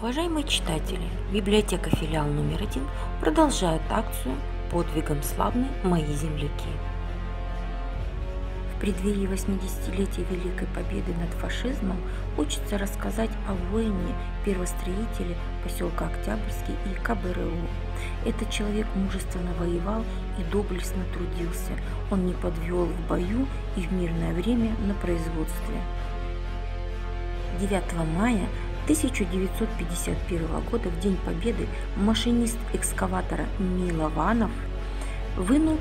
Уважаемые читатели, библиотека филиал номер 1 продолжает акцию «Подвигом славны мои земляки». В преддверии 80-летия Великой Победы над фашизмом хочется рассказать о воине, первостроителе поселка Октябрьский и КБРУ. Этот человек мужественно воевал и доблестно трудился. Он не подвел в бою и в мирное время на производстве. 9 мая 1951 года, в День Победы, машинист экскаватора Милованов вынул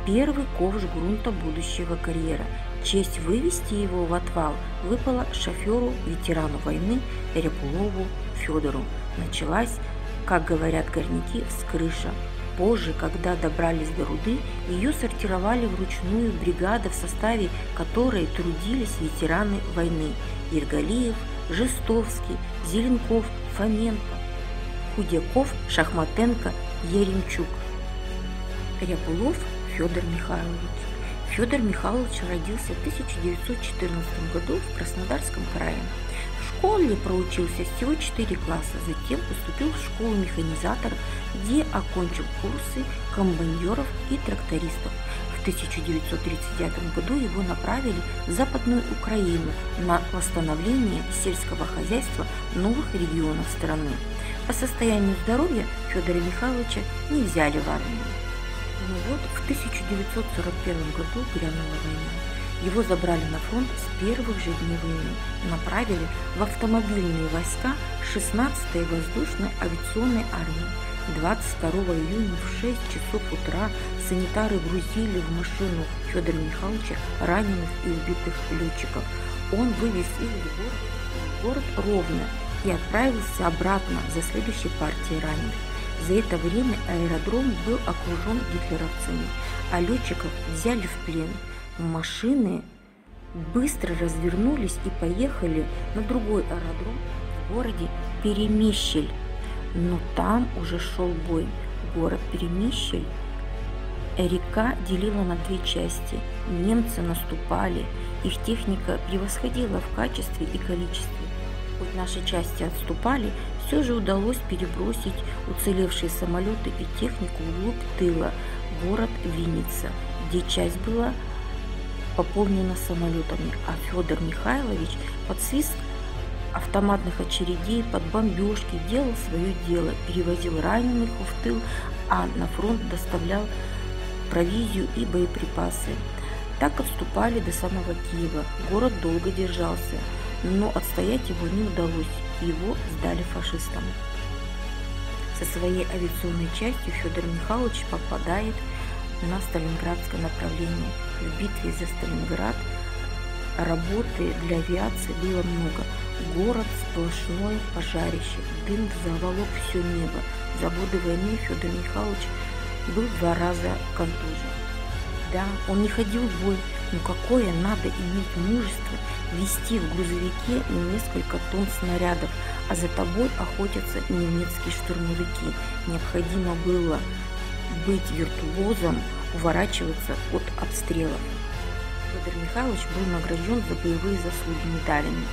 первый ковш грунта будущего карьера. Честь вывести его в отвал выпала шоферу, ветерану войны Рябулову Федору. Началась, как говорят горняки, вскрыша. Позже, когда добрались до руды, ее сортировали вручную бригады, в составе которой трудились ветераны войны Ергалиев, Жестовский, Зеленков, Фоменко, Худяков, Шахматенко, Еремчук. Рябулов Федор Михайлович. Федор Михайлович родился в 1914 году в Краснодарском крае. В школе проучился всего 4 класса, затем поступил в школу механизаторов, где окончил курсы комбайнеров и трактористов. В 1939 году его направили в Западную Украину на восстановление сельского хозяйства новых регионов страны. По состоянию здоровья Федора Михайловича не взяли в армию. Но вот в 1941 году грянула война. Его забрали на фронт с первых же дней войны, направили в автомобильные войска 16-й воздушной авиационной армии. 22 июня в 6 часов утра санитары грузили в машину Федора Михайловича раненых и убитых летчиков. Он вывез их в город Ровно и отправился обратно за следующей партией раненых. За это время аэродром был окружен гитлеровцами, а летчиков взяли в плен. Машины быстро развернулись и поехали на другой аэродром в городе Перемыщель. Но там уже шел бой. Город Перемыщель река делила на 2 части. Немцы наступали, их техника превосходила в качестве и количестве. Хоть наши части отступали, все же удалось перебросить уцелевшие самолеты и технику вглубь тыла, город Винница, где часть была пополнена самолетами, а Федор Михайлович под свист автоматных очередей, под бомбежки делал свое дело, перевозил раненых в тыл, а на фронт доставлял провизию и боеприпасы. Так отступали до самого Киева. Город долго держался, но отстоять его не удалось, его сдали фашистам. Со своей авиационной частью Федор Михайлович попадает на Сталинградское направление. В битве за Сталинград работы для авиации было много. Город сплошное пожарище, дым заволок все небо. За годы войны Федор Михайлович был 2 раза контужен. Да, он не ходил в бой, но какое надо иметь мужество вести в грузовике несколько тонн снарядов, а за тобой охотятся немецкие штурмовики. Необходимо было быть виртуозом, уворачиваться от обстрелов. Федор Михайлович был награжден за боевые заслуги медалями: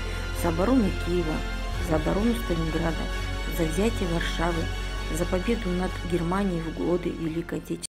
за оборону Киева, за оборону Сталинграда, за взятие Варшавы, за победу над Германией в годы Великой Отечественной